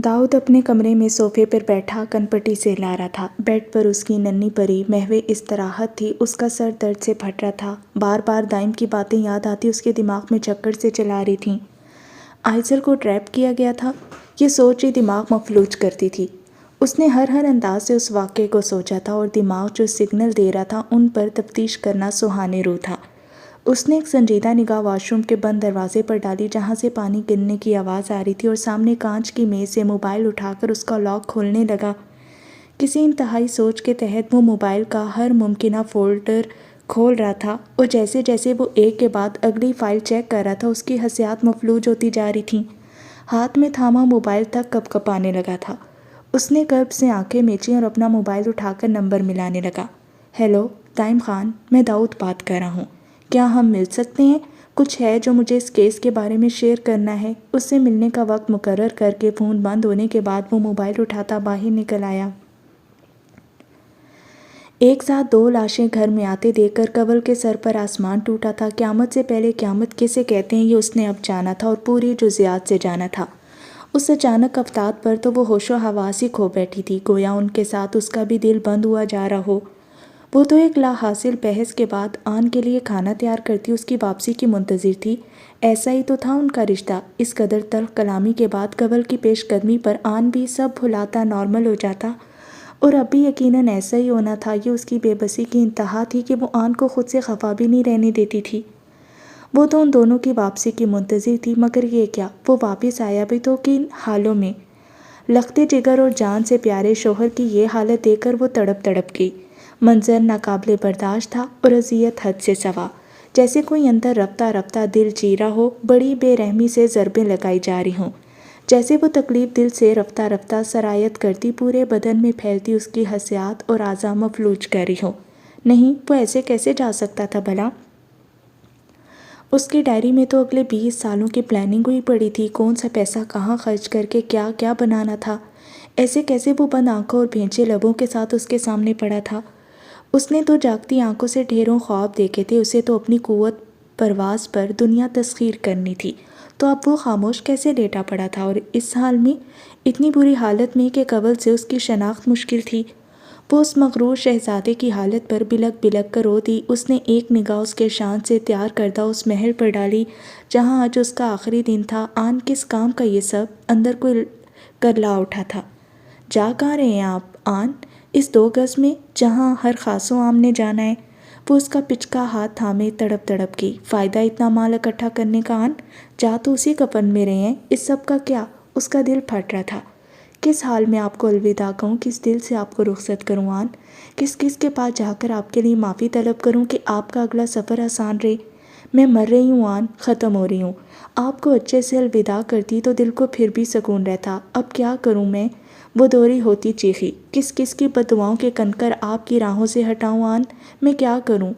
داؤد اپنے کمرے میں صوفے پر بیٹھا کنپٹی سے لا رہا تھا۔ بیڈ پر اس کی ننھی پری محو استراحت تھی۔ اس کا سر درد سے پھٹ رہا تھا۔ بار بار دائم کی باتیں یاد آتی اس کے دماغ میں چکر سے چلا رہی تھیں۔ آئزل کو ٹریپ کیا گیا تھا، یہ سوچ ہی دماغ مفلوج کرتی تھی۔ اس نے ہر انداز سے اس واقعے کو سوچا تھا اور دماغ جو سگنل دے رہا تھا ان پر تفتیش کرنا سہانے رو تھا۔ اس نے ایک سنجیدہ نگاہ واش روم کے بند دروازے پر ڈالی جہاں سے پانی گرنے کی آواز آ رہی تھی، اور سامنے کانچ کی میز سے موبائل اٹھا کر اس کا لاک کھولنے لگا۔ کسی انتہائی سوچ کے تحت وہ موبائل کا ہر ممکنہ فولڈر کھول رہا تھا، اور جیسے جیسے وہ ایک کے بعد اگلی فائل چیک کر رہا تھا اس کی حسیات مفلوج ہوتی جا رہی تھیں۔ ہاتھ میں تھاما موبائل تک کپ کپانے لگا تھا۔ اس نے کرب سے آنکھیں میچیں اور اپنا موبائل اٹھا کر نمبر ملانے لگا۔ ہیلو دائم خان، میں داؤد بات کر رہا ہوں۔ کیا ہم مل سکتے ہیں؟ کچھ ہے جو مجھے اس کیس کے بارے میں شیئر کرنا ہے۔ اس سے ملنے کا وقت مقرر کر کے فون بند ہونے کے بعد وہ موبائل اٹھاتا باہر نکل آیا۔ ایک ساتھ دو لاشیں گھر میں آتے دیکھ کر کنول کے سر پر آسمان ٹوٹا تھا۔ قیامت سے پہلے قیامت کسے کہتے ہیں یہ اس نے اب جانا تھا اور پوری جزیات سے جانا تھا۔ اس اچانک افتاد پر تو وہ ہوش و حواس ہی کھو بیٹھی تھی، گویا ان کے ساتھ اس کا بھی دل بند ہوا جا رہا ہو۔ وہ تو ایک لا حاصل بحث کے بعد آن کے لیے کھانا تیار کرتی اس کی واپسی کی منتظر تھی۔ ایسا ہی تو تھا ان کا رشتہ۔ اس قدر تلخ کلامی کے بعد کنول کی پیش قدمی پر آن بھی سب بھلاتا، نارمل ہو جاتا، اور اب بھی یقیناً ایسا ہی ہونا تھا۔ یہ اس کی بے بسی کی انتہا تھی کہ وہ آن کو خود سے خفا بھی نہیں رہنے دیتی تھی۔ وہ تو ان دونوں کی واپسی کی منتظر تھی، مگر یہ کیا، وہ واپس آیا بھی تو کن حالوں میں؟ لختے جگر اور جان سے پیارے شوہر کی یہ حالت دیکھ کر وہ تڑپ گئی۔ منظر ناقابل برداشت تھا اور اذیت حد سے سوا، جیسے کوئی اندر رفتہ رفتہ دل چیر رہا ہو، بڑی بے رحمی سے ضربیں لگائی جا رہی ہوں، جیسے وہ تکلیف دل سے رفتہ رفتہ سرایت کرتی پورے بدن میں پھیلتی اس کی حسیات اور اعضاء مفلوج کر رہی ہوں۔ نہیں، وہ ایسے کیسے جا سکتا تھا بھلا؟ اس کی ڈائری میں تو اگلے 20 سالوں کی پلاننگ ہوئی پڑی تھی، کون سا پیسہ کہاں خرچ کر کے کیا کیا بنانا تھا۔ ایسے کیسے وہ بند آنکھوں اور بھینچے لبوں کے ساتھ اس کے سامنے پڑا تھا؟ اس نے تو جاگتی آنکھوں سے ڈھیروں خواب دیکھے تھے، اسے تو اپنی قوت پرواز پر دنیا تسخیر کرنی تھی، تو اب وہ خاموش کیسے لیٹا پڑا تھا، اور اس حال میں، اتنی بری حالت میں کہ کنول سے اس کی شناخت مشکل تھی۔ وہ اس مغرور شہزادے کی حالت پر بلک بلک کر رو دی۔ اس نے ایک نگاہ اس کے شان سے تیار کردہ اس محل پر ڈالی جہاں آج اس کا آخری دن تھا۔ آن کس کام کا یہ سب؟ اندر کوئی کرلا اٹھا تھا۔ جا کہاں رہے ہیں آپ آن؟ اس 2 گز میں جہاں ہر خاص و عام نے جانا ہے۔ وہ اس کا پچکا ہاتھ تھامے تڑپ گئی۔ فائدہ اتنا مال اکٹھا کرنے کا آن؟ جا تو اسی کفن میں رہے ہیں، اس سب کا کیا؟ اس کا دل پھٹ رہا تھا۔ کس حال میں آپ کو الوداع کہوں، کس دل سے آپ کو رخصت کروں آن؟ کس کے پاس جا کر آپ کے لیے معافی طلب کروں کہ آپ کا اگلا سفر آسان رہے؟ میں مر رہی ہوں آن، ختم ہو رہی ہوں۔ آپ کو اچھے سے الوداع کرتی تو دل کو پھر بھی سکون رہتا۔ اب کیا کروں میں؟ وہ دوہری ہوتی چیخی۔ کس کی بددعاؤں کے کنکر آپ کی راہوں سے ہٹاؤں آن؟ میں کیا کروں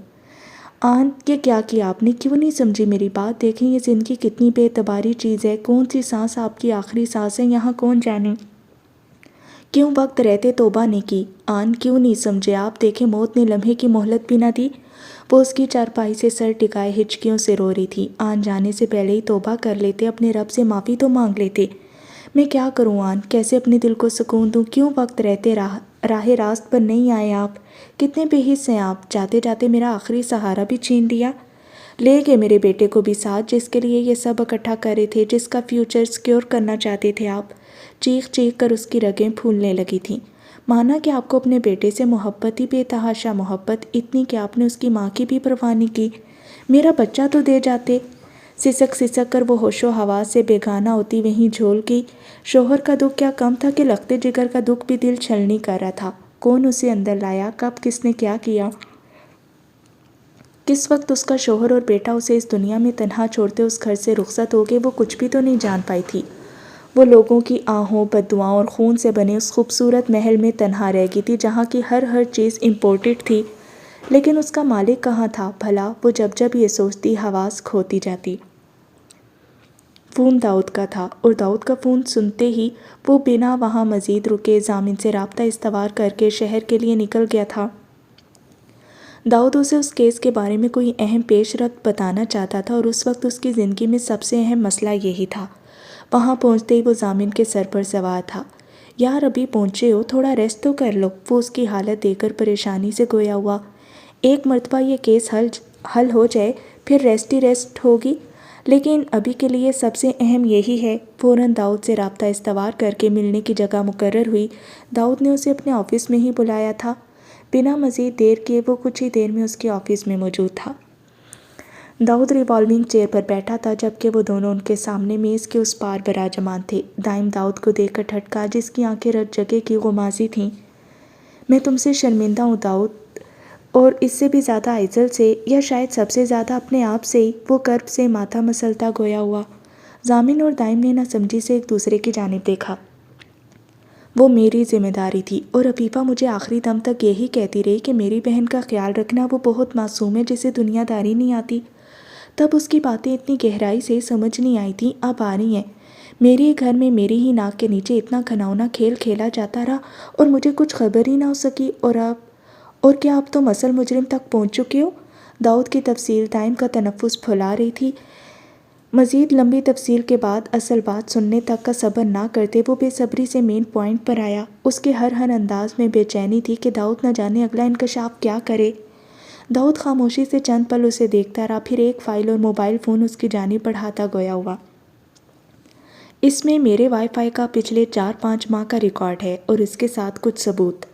آن؟ یہ کیا کیا آپ نے؟ کیوں نہیں سمجھی میری بات؟ دیکھیں یہ زندگی کتنی بے اعتباری چیز ہے، کون سی سانس آپ کی آخری سانس ہے یہاں کون جانے؟ کیوں وقت رہتے توبہ نہیں کی آن؟ کیوں نہیں سمجھے آپ؟ دیکھیں موت نے لمحے کی مہلت بھی نہ دی۔ وہ اس کی چارپائی سے سر ٹکائے ہچکیوں سے رو رہی تھی۔ آن جانے سے پہلے ہی توبہ کر لیتے، اپنے رب سے معافی تو مانگ لیتے۔ میں کیا کروں آن؟ کیسے اپنے دل کو سکون دوں؟ کیوں وقت رہتے راہ راست پر نہیں آئے آپ؟ کتنے بے حس ہیں آپ، جاتے جاتے میرا آخری سہارا بھی چھین لیا۔ لے گئے میرے بیٹے کو بھی ساتھ، جس کے لیے یہ سب اکٹھا کر رہے تھے، جس کا فیوچر سیکیور کرنا چاہتے تھے آپ۔ چیخ کر اس کی رگیں پھولنے لگی تھیں۔ مانا کہ آپ کو اپنے بیٹے سے محبت ہی بے تحاشا محبت، اتنی کہ آپ نے اس کی ماں کی بھی پرواہ نہیں کی۔ میرا بچہ تو دے جاتے۔ سسک کر وہ ہوش و حواس سے بیگانہ ہوتی وہیں جھول گئی۔ شوہر کا دکھ کیا کم تھا کہ لختے جگر کا دکھ بھی دل چھلنی کر رہا تھا۔ کون اسے اندر لایا، کب، کس نے کیا کیا؟ کس وقت اس کا شوہر اور بیٹا اسے اس دنیا میں تنہا چھوڑتے اس گھر سے رخصت ہو گئے، وہ کچھ بھی تو نہیں جان پائی تھی۔ وہ لوگوں کی آہوں، بددعاؤں اور خون سے بنے اس خوبصورت محل میں تنہا رہ گئی تھی جہاں کی ہر چیز امپورٹڈ تھی۔ لیکن اس کا مالک کہاں تھا بھلا؟ وہ جب یہ سوچتی حواس کھوتی جاتی۔ فون داؤد کا تھا، اور داؤد کا فون سنتے ہی وہ بنا وہاں مزید رکے ضامن سے رابطہ استوار کر کے شہر کے لیے نکل گیا تھا۔ داؤد اسے اس کیس کے بارے میں کوئی اہم پیش رفت بتانا چاہتا تھا، اور اس وقت اس کی زندگی میں سب سے اہم مسئلہ یہی تھا۔ وہاں پہنچتے ہی وہ ضامن کے سر پر سوار تھا۔ یار ابھی پہنچے ہو، تھوڑا ریسٹ تو کر لو، وہ اس کی حالت دیکھ کر پریشانی سے گویا ہوا۔ ایک مرتبہ یہ کیس حل ہو جائے پھر ریسٹ ہی ریسٹ ہوگی، لیکن ابھی کے لیے سب سے اہم یہی ہے۔ فوراً داؤد سے رابطہ استوار کر کے ملنے کی جگہ مقرر ہوئی۔ داؤد نے اسے اپنے آفس میں ہی بلایا تھا۔ بنا مزید دیر کیے وہ کچھ ہی دیر میں اس کے آفس میں موجود تھا۔ داؤد ریوالونگ چیئر پر بیٹھا تھا جبکہ وہ دونوں ان کے سامنے میز کے اس پار براجمان تھے۔ دائم داؤد کو دیکھ کر ٹھٹکا، جس کی آنکھیں رت جگہ کی غمازی تھیں۔ میں تم سے شرمندہ ہوں داؤد، اور اس سے بھی زیادہ آئزل سے، یا شاید سب سے زیادہ اپنے آپ سے ہی، وہ کرب سے ماتھا مسلتا گویا ہوا۔ ضامن اور دائم نے نہ سمجھی سے ایک دوسرے کی جانب دیکھا۔ وہ میری ذمہ داری تھی، اور عفیفہ مجھے آخری دم تک یہی کہتی رہی کہ میری بہن کا خیال رکھنا، وہ بہت معصوم ہے جسے دنیا داری نہیں آتی۔ تب اس کی باتیں اتنی گہرائی سے سمجھ نہیں آئی تھیں، اب آ رہی ہیں۔ میرے گھر میں میری ہی ناک کے نیچے اتنا گھناؤنا کھیل کھیلا جاتا رہا اور مجھے کچھ خبر ہی نہ ہو سکی، اور کیا اب تم اصل مجرم تک پہنچ چکے ہو؟ داؤد کی تفصیل دائم کا تنفس پھلا رہی تھی۔ مزید لمبی تفصیل کے بعد اصل بات سننے تک کا صبر نہ کرتے وہ بے صبری سے مین پوائنٹ پر آیا۔ اس کے ہر انداز میں بے چینی تھی کہ داؤد نہ جانے اگلا انکشاف کیا کرے۔ داؤد خاموشی سے چند پل اسے دیکھتا رہا، پھر ایک فائل اور موبائل فون اس کی جانب بڑھاتا گویا ہوا۔ اس میں میرے وائی فائی کا پچھلے 4-5 ماہ کا ریکارڈ ہے، اور اس کے ساتھ کچھ ثبوت۔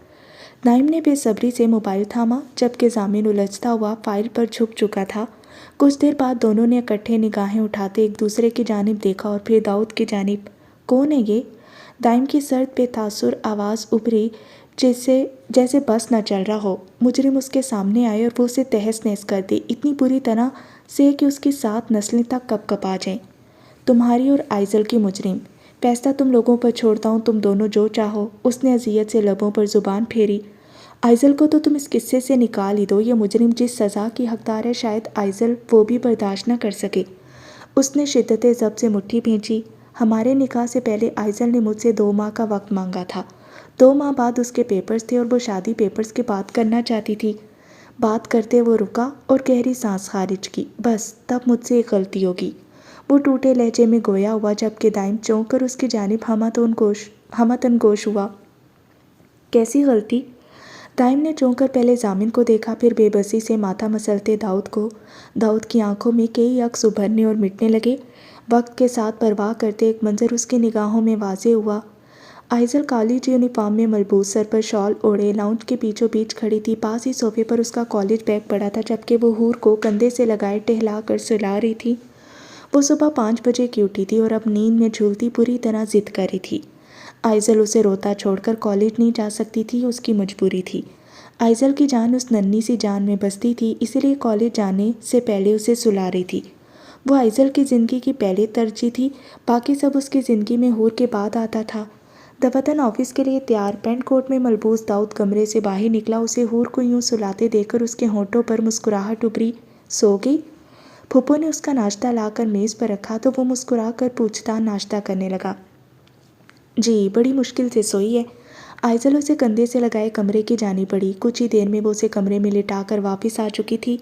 دائم نے بے صبری سے موبائل تھاما جبکہ ضامن الجھتا ہوا فائل پر جھک چکا تھا۔ کچھ دیر بعد دونوں نے اکٹھے نگاہیں اٹھاتے ایک دوسرے کی جانب دیکھا اور پھر داؤد کی جانب۔ کون ہے یہ؟ دائم کی سرد بے تاثر آواز ابھری، جیسے بس نہ چل رہا ہو۔ مجرم اس کے سامنے آئے اور وہ اسے تہس نہس کر دے، اتنی بری طرح سے کہ اس کی 7 نسلیں تک کپ کپا جائیں۔ تمہاری اور آئزل کی مجرم، فیصلہ تم لوگوں پر چھوڑتا ہوں، تم دونوں جو چاہو۔ اس نے اذیت سے لبوں پر زبان پھیری۔ آئزل کو تو تم اس قصے سے نکال ہی دو، یہ مجرم جس سزا کی حقدار ہے شاید آئزل وہ بھی برداشت نہ کر سکے۔ اس نے شدت ضبط سے مٹھی بھینچی۔ ہمارے نکاح سے پہلے آئزل نے مجھ سے 2 ماہ کا وقت مانگا تھا۔ 2 ماہ بعد اس کے پیپرز تھے اور وہ شادی پیپرز کی بات کرنا چاہتی تھی۔ بات کرتے وہ رکا اور گہری سانس خارج کی۔ بس تب مجھ سے ایک غلطی ہوگی، وہ ٹوٹے لہجے میں گویا ہوا جبکہ دائم چونک کر اس کی جانب ہمتن گوش ہوا۔ کیسی غلطی؟ دائم نے چونک کر پہلے ضامن کو دیکھا، پھر بے بسی سے ماتھا مسلتے داؤد کو۔ داؤد کی آنکھوں میں کئی عکس ابھرنے اور مٹنے لگے۔ وقت کے ساتھ پرواہ کرتے ایک منظر اس کی نگاہوں میں واضح ہوا۔ آئزل کالج یونیفارم میں ملبوس، سر پر شال اوڑھے لاؤنج کے بیچوں بیچ کھڑی تھی۔ پاس ہی صوفے پر اس کا کالج بیگ پڑا تھا جبکہ وہ حور کو کندھے سے لگائے ٹہلا کر سلا رہی تھی۔ وہ صبح 5 بجے کی اٹھی تھی اور اب نیند میں جھولتی پوری طرح ضد کر رہی تھی۔ آئزل اسے روتا چھوڑ کر کالج نہیں جا سکتی تھی، اس کی مجبوری تھی۔ آئزل کی جان اس ننھی سی جان میں بستی تھی، اسی لیے کالج جانے سے پہلے اسے سلا رہی تھی۔ وہ آئزل کی زندگی کی پہلے ترجیح تھی، باقی سب اس کی زندگی میں حور کے بعد آتا تھا۔ دفتن آفس کے لیے تیار پینٹ کوٹ میں ملبوس داؤد کمرے سے باہر نکلا۔ اسے حور کو یوں سلاتے دیکھ کر اس کے ہونٹوں پر مسکراہٹ ابھری۔ سو گئی؟ پھپھو نے اس کا ناشتہ لا کر میز پر رکھا تو وہ مسکرا کر پوچھتا ناشتہ کرنے لگا۔ جی بڑی مشکل سے سوئی ہے۔ آئزل اسے کندھے سے لگائے کمرے کی جانب بڑھی۔ کچھ ہی دیر میں وہ اسے کمرے میں لٹا کر واپس آ چکی تھی۔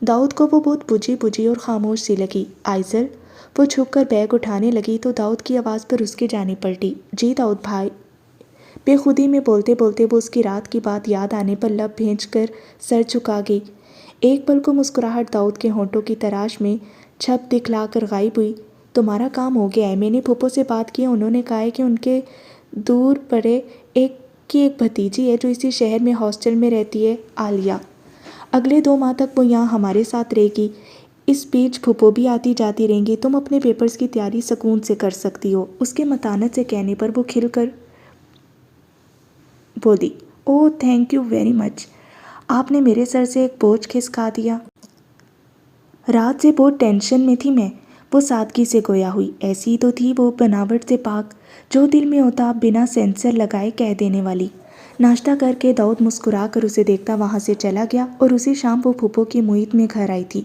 داؤد کو وہ بہت بجھی اور خاموش سی لگی۔ آئزل، وہ جھک کر بیگ اٹھانے لگی تو داؤد کی آواز پر اس کی جانب پلٹی۔ جی داؤد بھائی۔ بے خودی میں بولتے بولتے وہ اس کی رات کی بات یاد آنے پر لب بھینچ کر سر جھکا گئی۔ ایک پل کو مسکراہٹ داؤد کے ہونٹوں کی تراش میں چھپ دکھلا کر غائب ہوئی۔ تمہارا کام ہو گیا ہے، میں نے پھپھو سے بات کی ہے، انہوں نے کہا ہے کہ ان کے دور پڑے ایک بھتیجی ہے جو اسی شہر میں ہاسٹل میں رہتی ہے، عالیہ۔ اگلے 2 ماہ تک وہ یہاں ہمارے ساتھ رہے گی۔ اس بیچ پھپھو بھی آتی جاتی رہیں گی۔ تم اپنے پیپرز کی تیاری سکون سے کر سکتی ہو۔ اس کے متانت سے کہنے پر وہ کھل کر بولی، اوہ تھینک یو ویری مچ، آپ نے میرے سر سے ایک بوجھ کھسکا دیا۔ رات سے بہت ٹینشن میں تھی میں، وہ سادگی سے گویا ہوئی۔ ایسی ہی تو تھی وہ، بناوٹ سے پاک، جو دل میں ہوتا بنا سینسر لگائے کہہ دینے والی۔ ناشتہ کر کے داؤد مسکرا کر اسے دیکھتا وہاں سے چلا گیا اور اسی شام وہ پھپھو کی معیت میں گھر آئی تھی۔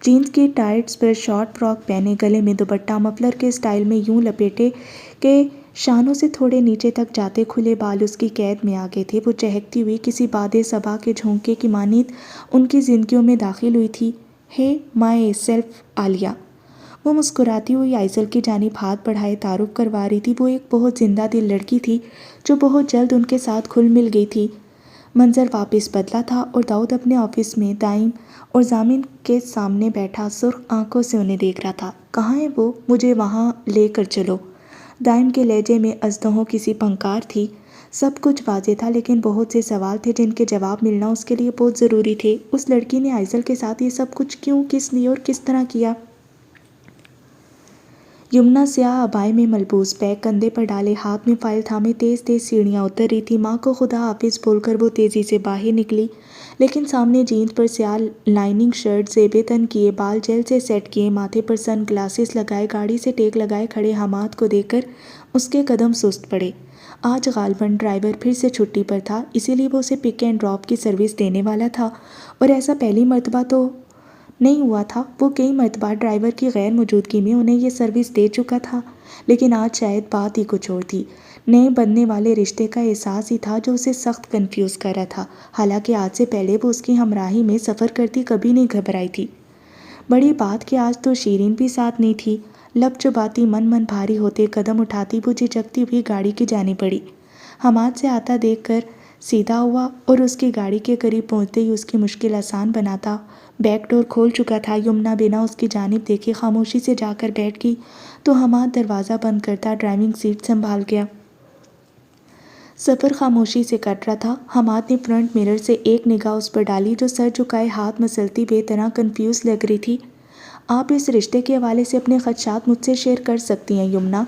جینز کی ٹائٹس پر شارٹ فراک پہنے، گلے میں دوپٹہ مفلر کے اسٹائل میں یوں لپیٹے کہ شانوں سے تھوڑے نیچے تک جاتے کھلے بال اس کی قید میں آ گئے تھے۔ وہ چہکتی ہوئی کسی باد صبا کے جھونکے کی مانند ان کی زندگیوں میں داخل ہوئی تھی۔ ہے مائی سیلف عالیہ، وہ مسکراتی ہوئی آئزل کی جانب ہاتھ بڑھائے تعارف کروا رہی تھی۔ وہ ایک بہت زندہ دل لڑکی تھی جو بہت جلد ان کے ساتھ گھل مل گئی تھی۔ منظر واپس بدلا تھا اور داؤد اپنے آفس میں دائم اور ضامن کے سامنے بیٹھا سرخ آنکھوں سے انہیں دیکھ رہا تھا۔ کہاں ہے وہ؟ مجھے وہاں لے کر چلو۔ دائم کے لہجے میں ازدہوں کسی پھنکار تھی۔ سب کچھ واضح تھا لیکن بہت سے سوال تھے جن کے جواب ملنا اس کے لیے بہت ضروری تھے۔ اس لڑکی نے آئزل کے ساتھ یہ سب کچھ کیوں، کس لیے اور کس طرح کیا؟ یمنا سیاہ عبائے میں ملبوس، بیگ کندھے پر ڈالے، ہاتھ میں فائل تھامے تیز تیز سیڑھیاں اتر رہی تھی۔ ماں کو خدا حافظ بول کر وہ تیزی سے باہر نکلی، لیکن سامنے جینس پر سیاہ لائننگ شرٹ، زیبیں تن کیے، بال جیل سے سیٹ کیے، ماتھے پر سن گلاسز لگائے، گاڑی سے ٹیک لگائے کھڑے حماد کو دیکھ کر اس کے قدم سست پڑے۔ آج غالباً ڈرائیور پھر سے چھٹی پر تھا، اسی لیے وہ اسے پک اینڈ ڈراپ کی سروس دینے والا تھا، اور ایسا پہلی مرتبہ تو نہیں ہوا تھا۔ وہ کئی مرتبہ ڈرائیور کی غیر موجودگی میں انہیں یہ سروس دے چکا تھا، لیکن آج شاید بات ہی کچھ اور تھی۔ نئے بننے والے رشتے کا احساس ہی تھا جو اسے سخت کنفیوز کر رہا تھا۔ حالانکہ آج سے پہلے وہ اس کی ہمراہی میں سفر کرتی کبھی نہیں گھبرائی تھی۔ بڑی بات کہ آج تو شیرین بھی ساتھ نہیں تھی۔ لب چباتی، من بھاری ہوتے قدم اٹھاتی وہ جھجکتی ہوئی گاڑی کی جانب بڑھی۔ حماد سے آتا دیکھ کر سیدھا ہوا اور اس کی گاڑی کے قریب پہنچتے ہی اس کی مشکل آسان بناتا۔ بیک ڈور کھول چکا تھا۔ یمنا بنا اس کی جانب دیکھے خاموشی سے جا کر بیٹھ گئی تو حماد دروازہ بند کرتا ڈرائیونگ سیٹ سنبھال گیا۔ سفر خاموشی سے کٹ رہا تھا۔ حماد نے فرنٹ مرر سے ایک نگاہ اس پر ڈالی جو سر جھکائے ہاتھ مسلتی بے طرح کنفیوز لگ رہی تھی۔ آپ اس رشتے کے حوالے سے اپنے خدشات مجھ سے شیئر کر سکتی ہیں یمنا؟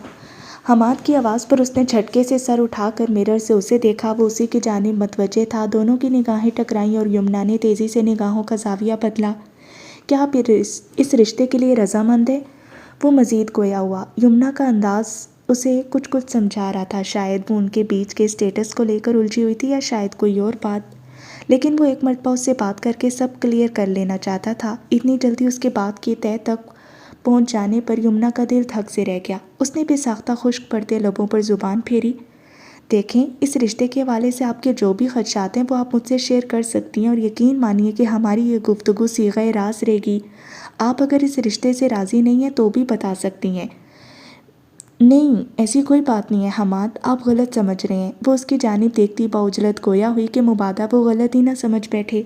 حماد کی آواز پر اس نے جھٹکے سے سر اٹھا کر مرر سے اسے دیکھا۔ وہ اسی کی جانب متوجہ تھا۔ دونوں کی نگاہیں ٹکرائیں اور یمنا نے تیزی سے نگاہوں کا زاویہ بدلا۔ کیا آپ اس رشتے کے لیے رضامند ہیں؟ وہ مزید گویا ہوا۔ یمنا کا انداز اسے کچھ سمجھا رہا تھا۔ شاید وہ ان کے بیچ کے اسٹیٹس کو لے کر الجھی ہوئی تھی یا شاید کوئی اور بات، لیکن وہ ایک مرتبہ اس سے بات کر کے سب کلیئر کر لینا چاہتا تھا۔ اتنی جلدی اس کے بات کی تہہ تک پہنچ جانے پر یمنا کا دل دھک سے رہ گیا۔ اس نے بے ساختہ خشک پڑتے لبوں پر زبان پھیری۔ دیکھیں، اس رشتے کے حوالے سے آپ کے جو بھی خدشات ہیں وہ آپ مجھ سے شیئر کر سکتی ہیں، اور یقین مانیے کہ ہماری یہ گفتگو صیغہ راز رہے گی۔ آپ اگر اس رشتے سے راضی نہیں ہیں تو بھی بتا سکتی ہیں۔ نہیں، ایسی کوئی بات نہیں ہے حماد، آپ غلط سمجھ رہے ہیں۔ وہ اس کی جانب دیکھتی باوجلد گویا ہوئی کہ مبادا وہ غلط ہی نہ سمجھ بیٹھے۔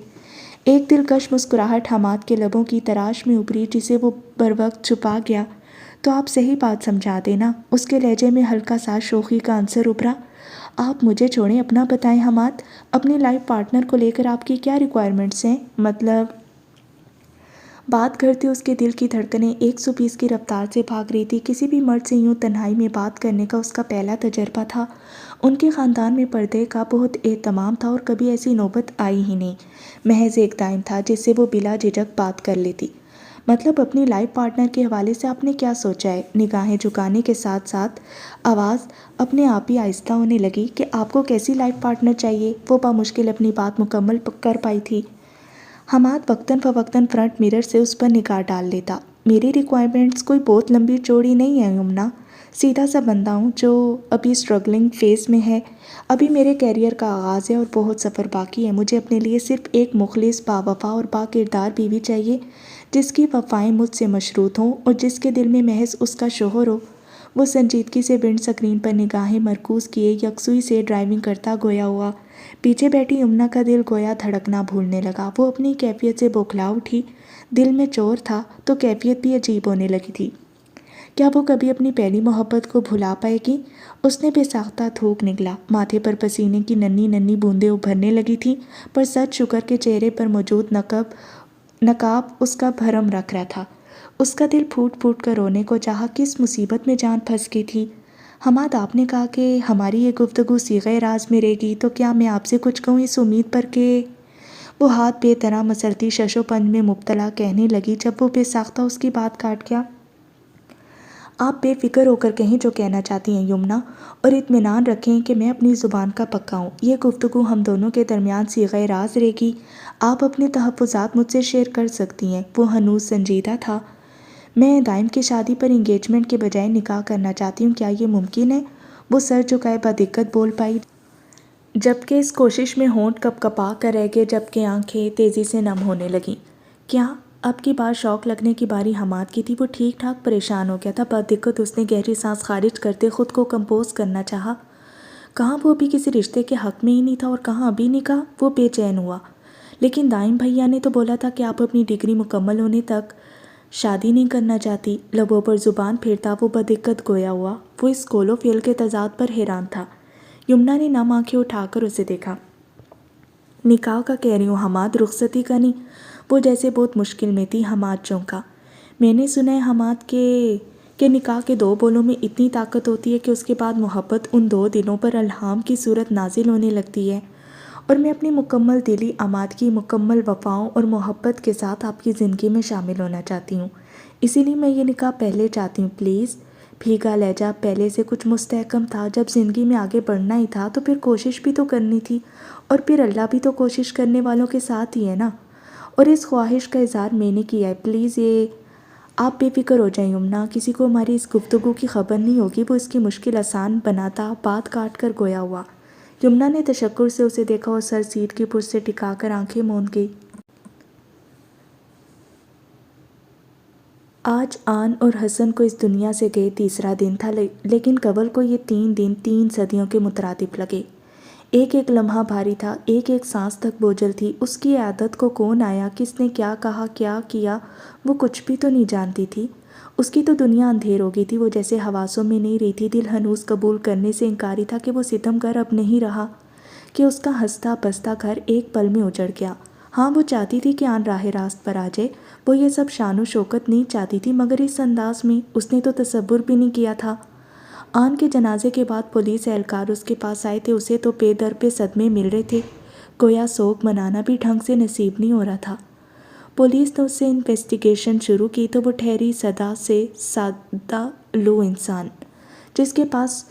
ایک دلکش مسکراہٹ حماد کے لبوں کی تراش میں ابھری جسے وہ بروقت چھپا گیا۔ تو آپ صحیح بات سمجھا دینا۔ اس کے لہجے میں ہلکا سا شوخی کا عنصر ابھرا۔ آپ مجھے چھوڑیں، اپنا بتائیں حماد، اپنی لائف پارٹنر کو لے کر آپ کی کیا ریکوائرمنٹس ہیں؟ مطلب؟ بات کرتے اس کے دل کی دھڑکنیں 120 کی رفتار سے بھاگ رہی تھی۔ کسی بھی مرد سے یوں تنہائی میں بات کرنے کا اس کا پہلا تجربہ تھا۔ ان کے خاندان میں پردے کا بہت اہتمام تھا اور کبھی ایسی نوبت آئی ہی نہیں۔ محض ایک دائم تھا جس سے وہ بلا جھجک بات کر لیتی۔ مطلب اپنی لائف پارٹنر کے حوالے سے آپ نے کیا سوچا ہے؟ نگاہیں جھکانے کے ساتھ ساتھ آواز اپنے آپ ہی آہستہ ہونے لگی کہ آپ کو کیسی لائف پارٹنر چاہیے؟ وہ بامشکل اپنی بات مکمل کر پائی تھی۔ حماد وقتاً فوقتاً فرنٹ مرر سے اس پر نگاہ ڈال لیتا۔ میری ریکوائرمنٹس کوئی بہت لمبی چوڑی نہیں ہے یمنا۔ سیدھا سا بندہ ہوں جو ابھی اسٹرگلنگ فیز میں ہے۔ ابھی میرے کیریئر کا آغاز ہے اور بہت سفر باقی ہے۔ مجھے اپنے لیے صرف ایک مخلص، باوفا اور با کردار بیوی چاہیے جس کی وفائیں مجھ سے مشروط ہوں اور جس کے دل میں محض اس کا شوہر ہو۔ وہ سنجیدگی سے ونڈ اسکرین پر نگاہیں مرکوز کیے یکسوئی سے ڈرائیونگ کرتا گویا ہوا۔ پیچھے بیٹھی یمنا کا دل گویا دھڑکنا بھولنے لگا۔ وہ اپنی کیفیت سے بوکھلا اٹھی۔ دل میں چور تھا تو کیفیت بھی عجیب ہونے لگی تھی۔ کیا وہ کبھی اپنی پہلی محبت کو بھلا پائے گی؟ اس نے بے ساختہ تھوک نکلا۔ ماتھے پر پسینے کی ننھی ننھی بوندیں ابھرنے لگی تھیں، پر سچ شکر کے چہرے پر موجود نقاب اس کا بھرم رکھ رہا تھا۔ اس کا دل پھوٹ پھوٹ کر رونے کو چاہا۔ کس مصیبت میں جان پھنس گئی تھی؟ حماد، آپ نے کہا کہ ہماری یہ گفتگو صیغہ راز میں رہے گی، تو کیا میں آپ سے کچھ کہوں اس امید پر کہ… وہ ہاتھ بے طرح مسلتی شش و پنج میں مبتلا کہنے لگی جب وہ بے ساختہ اس کی بات کاٹ گیا۔ آپ بے فکر ہو کر کہیں جو کہنا چاہتی ہیں یمنا، اور اطمینان رکھیں کہ میں اپنی زبان کا پکا ہوں۔ یہ گفتگو ہم دونوں کے درمیان صیغہ راز رہے گی۔ آپ اپنے تحفظات مجھ سے شیئر کر سکتی ہیں۔ وہ ہنوز سنجیدہ تھا۔ میں دائم کی شادی پر انگیجمنٹ کے بجائے نکاح کرنا چاہتی ہوں، کیا یہ ممکن ہے؟ وہ سر جھکائے بدقت بول پائی، جبکہ اس کوشش میں ہونٹ کپ کپا کر رہ گئے، جبکہ آنکھیں تیزی سے نم ہونے لگیں۔ کیا اب کی بار شوق لگنے کی باری حماد کی تھی۔ وہ ٹھیک ٹھاک پریشان ہو گیا تھا۔ بدقت اس نے گہری سانس خارج کرتے خود کو کمپوز کرنا چاہا۔ کہاں وہ ابھی کسی رشتے کے حق میں ہی نہیں تھا اور کہاں ابھی نکاح۔ وہ بے چین ہوا۔ لیکن دائم بھیا نے تو بولا تھا کہ آپ اپنی ڈگری مکمل ہونے تک شادی نہیں کرنا چاہتی۔ لبوں پر زبان پھیرتا وہ بدقت گویا ہوا۔ وہ اس قول و فعل کے تضاد پر حیران تھا۔ یمنا نے نم آنکھیں اٹھا کر اسے دیکھا۔ نکاح کا کہہ رہی ہوں حماد، رخصتی کا نہیں۔ وہ جیسے بہت مشکل میں تھی۔ حماد چونکا۔ میں نے سنا ہے حماد کہ نکاح کے 2 بولوں میں اتنی طاقت ہوتی ہے کہ اس کے بعد محبت ان 2 دلوں پر الہام کی صورت نازل ہونے لگتی ہے، اور میں اپنی مکمل دلی عماد کی مکمل وفاؤں اور محبت کے ساتھ آپ کی زندگی میں شامل ہونا چاہتی ہوں۔ اسی لیے میں یہ نکاح پہلے چاہتی ہوں پلیز۔ بھیگا لہجہ پہلے سے کچھ مستحکم تھا۔ جب زندگی میں آگے بڑھنا ہی تھا تو پھر کوشش بھی تو کرنی تھی، اور پھر اللہ بھی تو کوشش کرنے والوں کے ساتھ ہی ہے نا۔ اور اس خواہش کا اظہار میں نے کیا ہے، پلیز یہ آپ بے فکر ہو جائیں یمنا، کسی کو ہماری اس گفتگو کی خبر نہیں ہوگی۔ وہ اس کی مشکل آسان بناتا بات کاٹ کر گویا ہوا۔ یمنا نے تشکر سے اسے دیکھا اور سر سیٹ کی پشت سے ٹکا کر آنکھیں موند گئی۔ آج آن اور حسن کو اس دنیا سے گئے 3را دن تھا، لیکن کنول کو یہ 3 دن 3 صدیوں کے مترادف لگے۔ ایک ایک لمحہ بھاری تھا، ایک ایک سانس تک بوجھل تھی۔ اس کی عیادت کو کون آیا، کس نے کیا کہا، کیا کیا، وہ کچھ بھی تو نہیں جانتی تھی۔ اس کی تو دنیا اندھیر ہو گئی تھی۔ وہ جیسے حواسوں میں نہیں رہی تھی۔ دل ہنوز قبول کرنے سے انکاری تھا کہ وہ ستم گر اب نہیں رہا، کہ اس کا ہنستا بستا گھر ایک پل میں اجڑ گیا۔ ہاں وہ چاہتی تھی کہ آن راہ راست پر آ جائے۔ وہ یہ سب شان و شوکت نہیں چاہتی تھی، مگر اس انداز میں اس نے تو تصور بھی نہیں کیا تھا۔ آن کے جنازے کے بعد پولیس اہلکار اس کے پاس آئے تھے۔ اسے تو پے در پہ صدمے مل رہے تھے، گویا سوگ منانا بھی ڈھنگ سے نصیب نہیں ہو رہا تھا۔ پولیس نے اس سے انویسٹیگیشن شروع کی تو وہ ٹھہری سدا سے سادہ لو انسان، جس کے پاس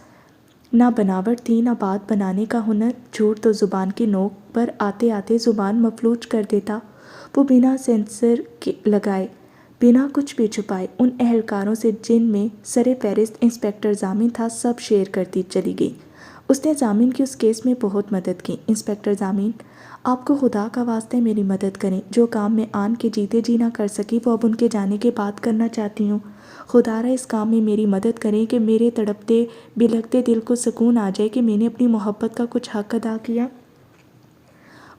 نہ بناوٹ تھی نہ بات بنانے کا ہنر۔ جھوٹ تو زبان کی نوک پر آتے آتے زبان مفلوج کر دیتا۔ وہ بنا سینسر لگائے، بنا کچھ بھی چھپائے، ان اہلکاروں سے جن میں سر فہرست انسپکٹر ضامن تھا سب شیئر کرتی چلی گئی۔ اس نے ضامن کی اس کیس میں بہت مدد کی۔ انسپکٹر ضامن، آپ کو خدا کا واسطہ ہے میری مدد کریں۔ جو کام میں آن کے جیتے جی نہ کر سکی وہ اب ان کے جانے کے بعد کرنا چاہتی ہوں۔ خدا را اس کام میں میری مدد کریں کہ میرے تڑپتے بلکتے دل کو سکون آ جائے کہ میں نے اپنی محبت کا کچھ حق ادا کیا۔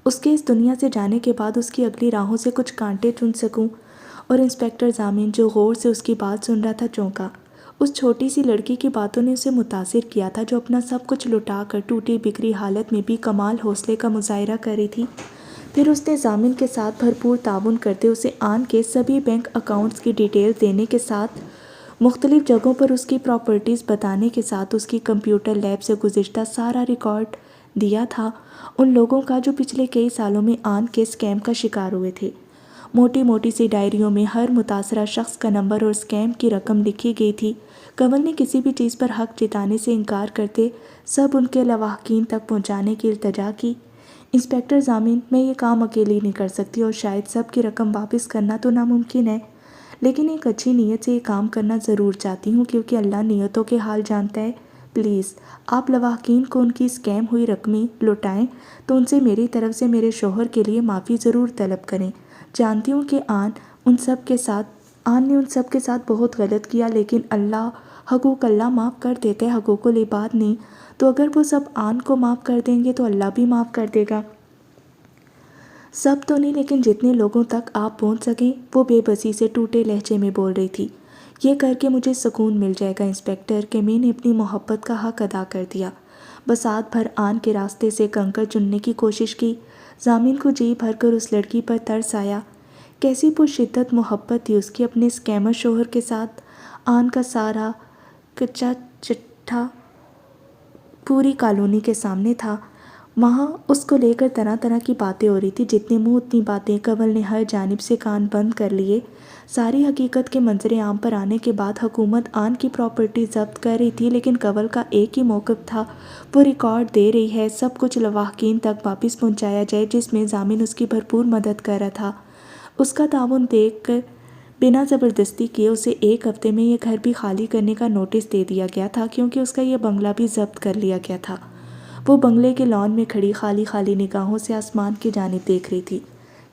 اس کے اس دنیا سے جانے کے بعد اس کی اگلی راہوں سے کچھ کانٹے چن سکوں۔ اور انسپکٹر ضامن جو غور سے اس کی بات سن رہا تھا چونکا۔ اس چھوٹی سی لڑکی کی باتوں نے اسے متاثر کیا تھا، جو اپنا سب کچھ لٹا کر ٹوٹی بکھری حالت میں بھی کمال حوصلے کا مظاہرہ کر رہی تھی۔ پھر اس نے ضامن کے ساتھ بھرپور تعاون کرتے اسے آن کے سبھی بینک اکاؤنٹس کی ڈیٹیل دینے کے ساتھ، مختلف جگہوں پر اس کی پراپرٹیز بتانے کے ساتھ اس کی کمپیوٹر لیب سے گزشتہ سارا ریکارڈ دیا تھا، ان لوگوں کا جو پچھلے کئی سالوں میں آن کے اسکیم کا شکار ہوئے تھے۔ موٹی موٹی سی ڈائریوں میں ہر متاثرہ شخص کا نمبر اور اسکیم کی رقم لکھی گئی تھی۔ کنول نے کسی بھی چیز پر حق جتانے سے انکار کرتے سب ان کے لواحقین تک پہنچانے کی التجا کی۔ انسپکٹر ضامن، میں یہ کام اکیلی نہیں کر سکتی اور شاید سب کی رقم واپس کرنا تو ناممکن ہے، لیکن ایک اچھی نیت سے یہ کام کرنا ضرور چاہتی ہوں کیونکہ اللہ نیتوں کے حال جانتا ہے۔ پلیز آپ لواحقین کو ان کی اسکیم ہوئی رقمیں لوٹائیں تو ان سے میری طرف سے میرے شوہر کے لیے معافی ضرور طلب کریں۔ جانتی ہوں کہ آن نے ان سب کے ساتھ بہت غلط کیا، لیکن اللہ حقوق اللہ معاف کر دیتے، حقوق العباد نہیں۔ تو اگر وہ سب آن کو معاف کر دیں گے تو اللہ بھی معاف کر دے گا۔ سب تو نہیں، لیکن جتنے لوگوں تک آپ پہنچ سکیں۔ وہ بے بسی سے ٹوٹے لہجے میں بول رہی تھی۔ یہ کر کے مجھے سکون مل جائے گا انسپکٹر کہ میں نے اپنی محبت کا حق ادا کر دیا۔ بساط بھر آن کے راستے سے کنکر چننے کی کوشش کی۔ ضامن کو جی بھر کر اس لڑکی پر ترس آیا۔ کیسی پرشدت محبت تھی اس کی اپنے اسکیمر شوہر کے ساتھ۔ آن کا سارا کچا چٹھا پوری کالونی کے سامنے تھا۔ وہاں اس کو لے کر طرح طرح کی باتیں ہو رہی تھی۔ جتنے منہ اتنی باتیں۔ کنول نے ہر جانب سے کان بند کر لیے۔ ساری حقیقت کے منظر عام پر آنے کے بعد حکومت آن کی پراپرٹی ضبط کر رہی تھی، لیکن کنول کا ایک ہی موقف تھا، وہ ریکارڈ دے رہی ہے، سب کچھ لواحقین تک واپس پہنچایا جائے، جس میں ضامن اس کی بھرپور مدد کر رہا تھا۔ اس کا تعاون دیکھ کر بنا زبردستی کیے اسے 1 ہفتے میں یہ گھر بھی خالی کرنے کا نوٹس دے دیا گیا تھا، کیونکہ اس کا یہ بنگلہ بھی ضبط کر لیا گیا تھا۔ وہ بنگلے کے لان میں کھڑی خالی خالی نگاہوں سے آسمان کی جانب دیکھ رہی تھی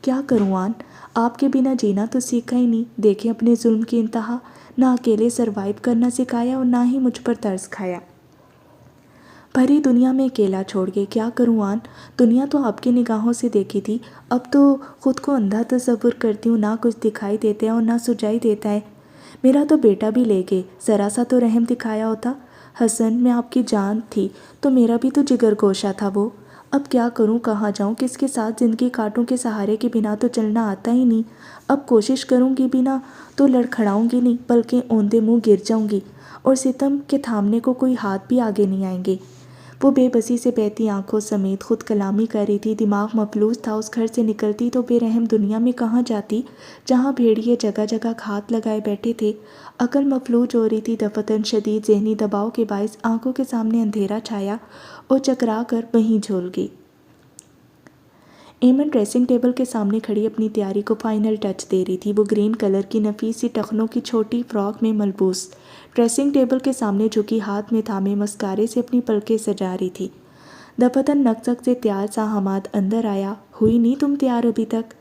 کیا کروں آن، آپ کے بنا جینا تو سیکھا ہی نہیں، دیکھیں اپنے ظلم کی انتہا، نہ اکیلے سروائیو کرنا سکھایا اور نہ ہی مجھ پر ترس کھایا، بھری دنیا میں اکیلا چھوڑ کے۔ کیا کروں آن، دنیا تو آپ کی نگاہوں سے دیکھی تھی، اب تو خود کو اندھا تصور کرتی ہوں، نہ کچھ دکھائی دیتا ہے اور نہ سجائی دیتا ہے۔ میرا تو بیٹا بھی لے گئے، ذرا سا تو رحم دکھایا ہوتا۔ حسن، میں آپ کی جان تھی تو میرا بھی تو جگر گوشہ تھا وہ۔ اب کیا کروں، کہاں جاؤں، کس کے ساتھ زندگی کاٹوں، کے سہارے کے بنا تو چلنا آتا ہی نہیں۔ اب کوشش کروں گی بھی نہ تو لڑکھڑاؤں گی نہیں، بلکہ اوندے منہ گر جاؤں گی، اور ستم کے تھامنے کو کوئی ہاتھ بھی آگے نہیں آئیں گے۔ وہ بے بسی سے بہتی آنکھوں سمیت خود کلامی کر رہی تھی، دماغ مفلوج تھا۔ اس گھر سے نکلتی تو بے رحم دنیا میں کہاں جاتی جہاں بھیڑیے جگہ جگہ گھات لگائے بیٹھے تھے۔ عقل مفلوج ہو رہی تھی، دفتن شدید ذہنی دباؤ کے باعث آنکھوں کے سامنے اندھیرا چھایا اور چکرا کر وہیں جھول گئی۔ ایمن ڈریسنگ ٹیبل کے سامنے کھڑی اپنی تیاری کو فائنل ٹچ دے رہی تھی۔ وہ گرین کلر کی نفیس سی ٹخنوں کی چھوٹی فراک میں ملبوس ڈریسنگ ٹیبل کے سامنے جھکی، ہاتھ میں تھامے مسکارے سے اپنی پلکیں سجا رہی تھی۔ دفتن نقصق سے تیار سا حماد اندر آیا۔ ہوئی نہیں تم تیار ابھی تک؟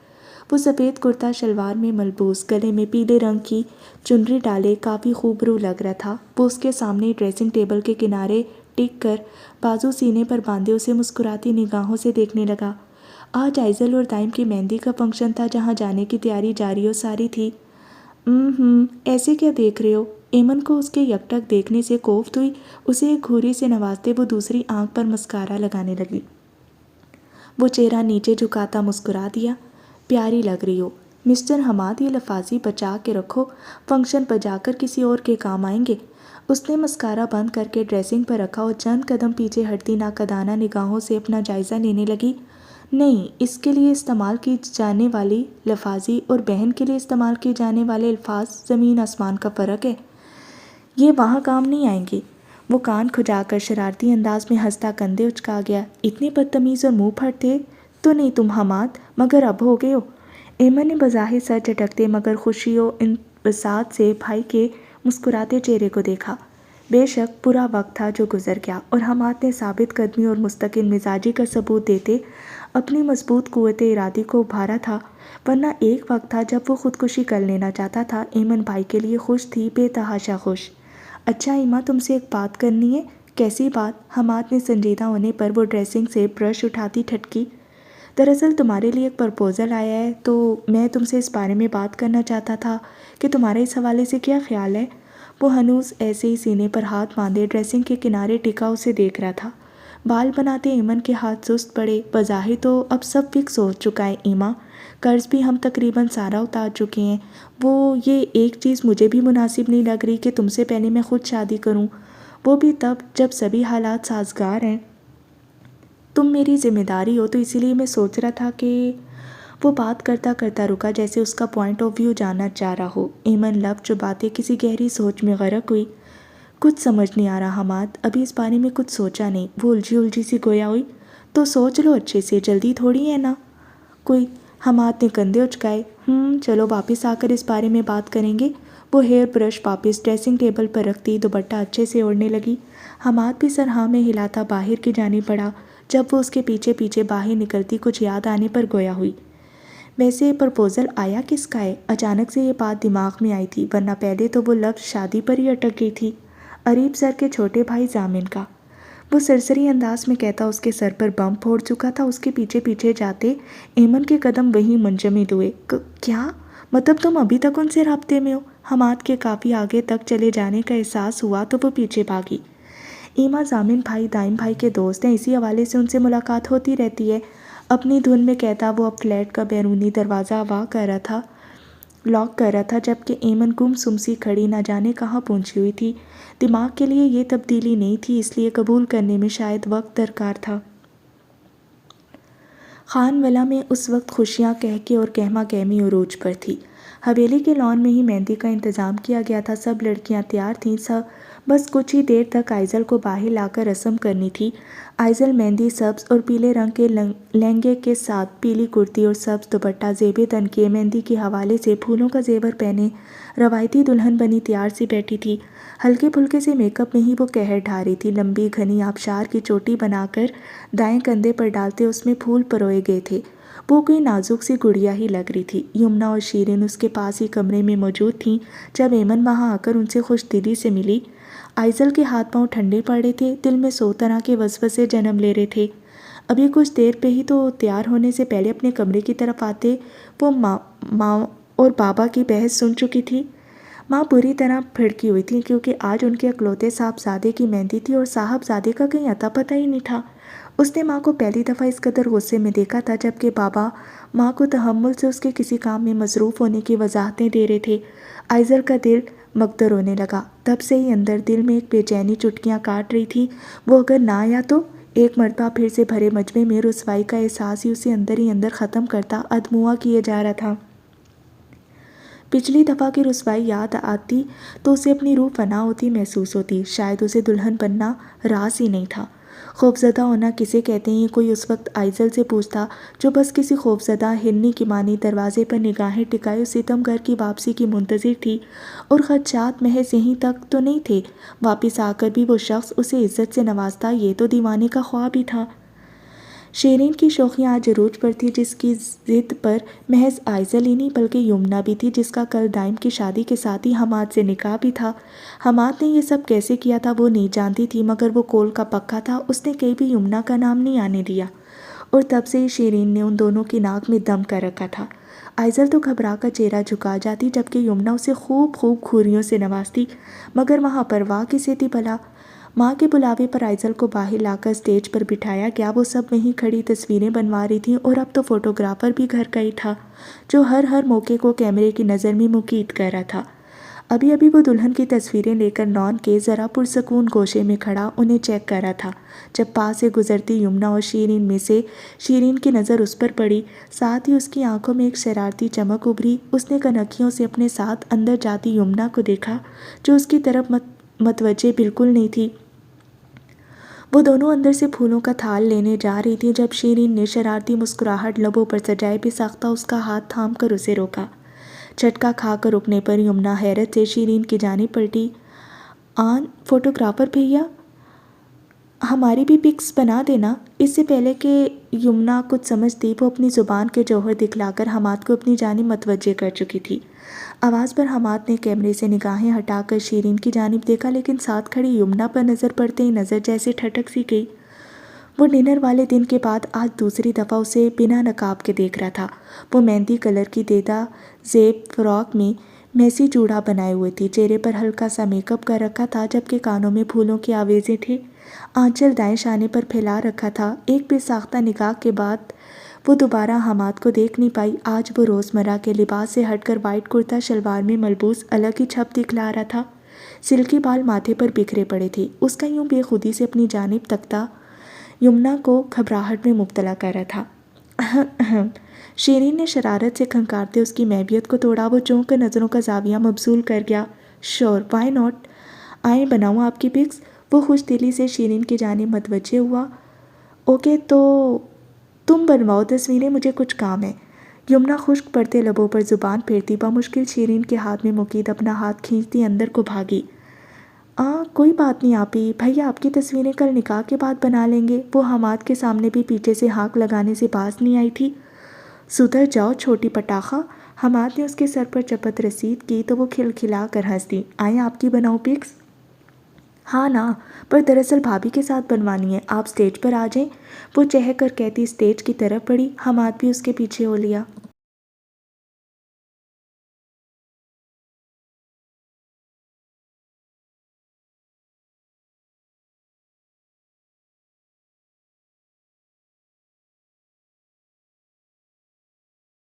وہ سفید کرتا شلوار میں ملبوس، گلے میں پیلے رنگ کی چنری ڈالے کافی خوبرو لگ رہا تھا۔ وہ اس کے سامنے ڈریسنگ ٹیبل کے کنارے ٹک کر بازو سینے پر باندھے اسے مسکراتی نگاہوں سے دیکھنے لگا۔ آج آئزل اور دائم کی مہندی کا فنکشن تھا جہاں جانے کی تیاری جاری و ساری تھی۔ ایسے کیا دیکھ رہے ہو؟ ایمن کو اس کے یکٹک دیکھنے سے کوفت ہوئی۔ اسے ایک گھوری سے نوازتے وہ دوسری آنکھ پر مسکارا لگانے لگی۔ وہ چہرہ نیچے جھکاتا مسکرا دیا۔ پیاری لگ رہی ہو مسٹر حماد، یہ لفاظی بچا کے رکھو، فنکشن پر جا کر کسی اور کے کام آئیں گے۔ اس نے مسکارا بند کر کے ڈریسنگ پر رکھا اور چند قدم پیچھے ہٹتی ناقدانہ نگاہوں سے اپنا جائزہ لینے لگی۔ نہیں، اس کے لیے استعمال کی جانے والی لفاظی اور بہن کے لیے استعمال کیے جانے والے الفاظ زمین آسمان کا فرق ہے، یہ وہاں کام نہیں آئیں گے۔ وہ کان کھجا کر شرارتی انداز میں ہنستا کندھے اچکا گیا۔ اتنے بدتمیز اور منہ پھٹ تھے تو نہیں تم حماد، مگر اب ہو گئے ہو۔ ایمن نے بظاہر سر جھٹکتے مگر خوشی و انبساط سے بھائی کے مسکراتے چہرے کو دیکھا۔ بے شک برا وقت تھا جو گزر گیا، اور حماد نے ثابت قدمی اور مستقل مزاجی کا ثبوت دیتے اپنی مضبوط قوت ارادی کو ابھارا تھا، ورنہ ایک وقت تھا جب وہ خودکشی کر لینا چاہتا تھا۔ ایمن بھائی کے لیے خوش تھی، بے تحاشا خوش۔ اچھا ایما، تم سے ایک بات کرنی ہے۔ کیسی بات؟ حماد نے سنجیدہ ہونے پر وہ ڈریسنگ سے برش اٹھاتی ٹھٹکی۔ دراصل تمہارے لیے ایک پرپوزل آیا ہے، تو میں تم سے اس بارے میں بات کرنا چاہتا تھا کہ تمہارا اس حوالے سے کیا خیال ہے؟ وہ ہنوز ایسے ہی سینے پر ہاتھ باندھے ڈریسنگ کے کنارے ٹکا اسے دیکھ رہا تھا۔ بال بناتے ایمن کے ہاتھ سست پڑے۔ بظاہر تو اب سب فکس ہو چکا ہے ایما، قرض بھی ہم تقریباً سارا اتار چکے ہیں۔ وہ یہ ایک چیز مجھے بھی مناسب نہیں لگ رہی کہ تم سے پہلے میں خود شادی کروں، وہ بھی تب جب سبھی حالات سازگار ہیں۔ تم میری ذمہ داری ہو، تو اسی لیے میں سوچ رہا تھا کہ… وہ بات کرتا کرتا رکا جیسے اس کا پوائنٹ آف ویو جاننا چاہ رہا ہو۔ ایمن لب چباتے کسی گہری سوچ میں غرق ہوئی۔ کچھ سمجھ نہیں آ رہا حماد، ابھی اس بارے میں کچھ سوچا نہیں۔ وہ الجھی سی گویا ہوئی۔ تو سوچ لو اچھے سے، جلدی تھوڑی ہے نا کوئی۔ حماد نے کندھے اچکائے۔ چلو واپس آ کر اس بارے میں بات کریں گے۔ وہ ہیئر برش واپس ڈریسنگ ٹیبل پر رکھتی دوپٹہ اچھے سے اوڑھنے لگی۔ حماد بھی سر ہاں میں ہلاتا باہر کی جانب بڑھا۔ جب وہ اس کے پیچھے پیچھے باہر نکلتی کچھ یاد آنے پر گویا ہوئی۔ ویسے پرپوزل آیا کس کا ہے؟ اچانک سے یہ بات دماغ میں آئی تھی، ورنہ پہلے تو وہ لفظ شادی پر ہی اٹک گئی تھی۔ اریب سر کے چھوٹے بھائی ضامن کا، وہ سرسری انداز میں کہتا اس کے سر پر بم پھوڑ چکا تھا۔ اس کے پیچھے پیچھے جاتے ایمن کے قدم وہیں منجمد ہوئے۔ کیا مطلب تم ابھی تک ان سے رابطے میں ہو؟ حماد کے کافی آگے تک چلے جانے کا احساس ہوا تو وہ پیچھے بھاگی۔ ایما ضامن بھائی دائم بھائی کے دوست ہیں، اسی حوالے سے ان سے ملاقات ہوتی رہتی ہے۔ اپنی دھن میں کہتا وہ اب فلیٹ کا بیرونی دروازہ لاک کر رہا تھا، جبکہ ایمن گم سم سی کھڑی نہ جانے کہاں پہنچی ہوئی تھی۔ دماغ کے لیے یہ تبدیلی نہیں تھی، اس لیے قبول کرنے میں شاید وقت درکار تھا۔ خان ولا میں اس وقت خوشیاں کہکے اور گہما گہمی عروج پر تھی۔ حویلی کے لان میں ہی مہندی کا انتظام کیا گیا تھا۔ سب لڑکیاں تیار تھیں، بس کچھ ہی دیر تک آئزل کو باہر لا کر رسم کرنی تھی۔ آئزل مہندی سبز اور پیلے رنگ کے لہنگے کے ساتھ پیلی کرتی اور سبز دوپٹہ زیب تن کیے مہندی کے حوالے سے پھولوں کا زیور پہنے روایتی دلہن بنی تیار سی بیٹھی تھی۔ ہلکے پھلکے سے میک اپ میں ہی وہ قہر ڈھا رہی تھی۔ لمبی گھنی آبشار کی چوٹی بنا کر دائیں کندھے پر ڈالتے اس میں پھول پروئے گئے تھے۔ وہ کوئی نازک سی گڑیا ہی لگ رہی تھی۔ یمنا اور شیرین اس کے پاس ہی کمرے میں موجود تھیں جب ایمن وہاں آ کر ان سے خوش دلی سے ملی۔ آئزل کے ہاتھ پاؤں ٹھنڈے پڑ رہے تھے، دل میں 100 طرح کے وسوسے جنم لے رہے تھے۔ ابھی کچھ دیر پہ ہی تو تیار ہونے سے پہلے اپنے کمرے کی طرف آتے وہ ماں اور بابا کی بحث سن چکی تھی۔ ماں بری طرح بھڑکی ہوئی تھی کیونکہ آج ان کے اکلوتے صاحبزادے کی مہندی تھی اور صاحبزادے کا کہیں اتا پتہ ہی نہیں تھا۔ اس نے ماں کو پہلی دفعہ اس قدر غصے میں دیکھا تھا جبکہ بابا ماں کو تحمل سے اس کے کسی کام میں مصروف ہونے کی وضاحتیں دے رہے تھے۔ آئزل کا دل مگدر ہونے لگا، تب سے ہی اندر دل میں ایک بے چینی چٹکیاں کاٹ رہی تھی۔ وہ اگر نہ آیا تو ایک مرتبہ پھر سے بھرے مجمع میں رسوائی کا احساس ہی اندر ختم کرتا ادموا کیے جا رہا تھا۔ پچھلی دفعہ کی رسوائی یاد آتی تو اسے اپنی روح فنا ہوتی محسوس ہوتی۔ شاید اسے دلہن بننا راز ہی نہیں تھا۔ خوفزدہ ہونا کسے کہتے ہیں یہ کوئی اس وقت آئزل سے پوچھتا جو بس کسی خوفزدہ ہرنی کی مانی دروازے پر نگاہیں ٹکائے اس ستم گھر کی واپسی کی منتظر تھی، اور خدشات محض یہیں تک تو نہیں تھے، واپس آ کر بھی وہ شخص اسے عزت سے نوازتا، یہ تو دیوانے کا خواب ہی تھا۔ شیرین کی شوخیاں آج عروج پر تھی، جس کی ضد پر محض آئزل ہی نہیں بلکہ یمنا بھی تھی، جس کا کل دائم کی شادی کے ساتھ ہی حماد سے نکاح بھی تھا۔ حماد نے یہ سب کیسے کیا تھا وہ نہیں جانتی تھی، مگر وہ کول کا پکا تھا، اس نے کہیں بھی یمنا کا نام نہیں آنے دیا، اور تب سے ہی شیرین نے ان دونوں کی ناک میں دم کر رکھا تھا۔ آئزل تو گھبرا کر چہرہ جھکا جاتی جبکہ یمنا اسے خوب کھوریوں سے نوازتی، مگر وہاں پرواہ کسے تھی بھلا۔ ماں کے بلاوے پر آئزل کو باہر لا کر اسٹیج پر بٹھایا گیا۔ وہ سب وہیں کھڑی تصویریں بنوا رہی تھیں، اور اب تو فوٹوگرافر بھی گھر کا ہی تھا جو ہر موقع کو کیمرے کی نظر میں مقید کر رہا تھا۔ ابھی وہ دلہن کی تصویریں لے کر نان کے ذرا پرسکون گوشے میں کھڑا انہیں چیک کر رہا تھا، جب پاس سے گزرتی یمنا اور شیرین میں سے شیرین کی نظر اس پر پڑی، ساتھ ہی اس کی آنکھوں میں ایک شرارتی چمک ابھری۔ اس نے کنکھیوں سے اپنے ساتھ اندر جاتی یمنا کو دیکھا جو اس کی طرف متوجہ بالکل نہیں تھی۔ وہ دونوں اندر سے پھولوں کا تھال لینے جا رہی تھی جب شیرین نے شرارتی مسکراہٹ لبوں پر سجائے بھی ساختہ اس کا ہاتھ تھام کر اسے روکا۔ جھٹکا کھا کر رکنے پر یمنا حیرت سے شیرین کی جانب پلٹی۔ فوٹوگرافر بھیا، ہماری بھی پکس بنا دینا۔ اس سے پہلے کہ یمنا کچھ سمجھتی وہ اپنی زبان کے جوہر دکھلا کر حماد کو اپنی جانب متوجہ کر چکی تھی۔ آواز پر حماد نے کیمرے سے نگاہیں ہٹا کر شیرین کی جانب دیکھا، لیکن ساتھ کھڑی یمنا پر نظر پڑتے ہی نظر جیسے ٹھٹک سی گئی۔ وہ ڈنر والے دن کے بعد آج دوسری دفعہ اسے بنا نقاب کے دیکھ رہا تھا۔ وہ مہندی کلر کی دیدہ زیب فراک میں میسی جوڑا بنائے ہوئے تھی، چہرے پر ہلکا سا میک اپ کر رکھا تھا جبکہ کانوں میں پھولوں کے آویزیں تھے، آنچل دائیں شانے پر پھیلا رکھا تھا۔ ایک بے ساختہ نکاح کے بعد وہ دوبارہ حماد کو دیکھ نہیں پائی۔ آج وہ روزمرہ کے لباس سے ہٹ کر وائٹ کرتا شلوار میں ملبوس الگ ہی چھپ دکھلا رہا تھا۔ سلکی بال ماتھے پر بکھرے پڑے تھے، اس کا یوں بے خودی سے اپنی جانب تکتا یمنا کو گھبراہٹ میں مبتلا کر رہا تھا۔ شیرین نے شرارت سے کھنکارتے اس کی محبیت کو توڑا۔ وہ چونک کر نظروں کا زاویہ مبذول کر گیا۔ شور، وائی ناٹ، آئیں بناؤں آپ کی پکس؟ وہ خوش دلی سے شیرین کی جانب متوجہ ہوا۔ اوکے، تو تم بنواؤ تصویریں، مجھے کچھ کام ہے۔ یمنا خشک پڑتے لبوں پر زبان پھیرتی بمشکل شیرین کے ہاتھ میں مقید اپنا ہاتھ کھینچتی اندر کو بھاگی۔ کوئی بات نہیں آپی، بھیا آپ کی تصویریں کل نکاح کے بعد بنا لیں گے۔ وہ حماد کے سامنے بھی پیچھے سے ہانک لگانے سے باز نہیں آئی تھی۔ سدھر جاؤ چھوٹی پٹاخہ۔ حماد نے اس کے سر پر چپت رسید کی تو وہ کھلکھلا کر ہنس دی۔ آئیں آپ کی بناؤں پکس؟ ہاں نا، پر دراصل بھابھی کے ساتھ بنوانی ہے، آپ سٹیج پر آ جائیں۔ وہ چہک کر کہتی سٹیج کی طرف بڑھی۔ حماد بھی اس کے پیچھے ہو لیا۔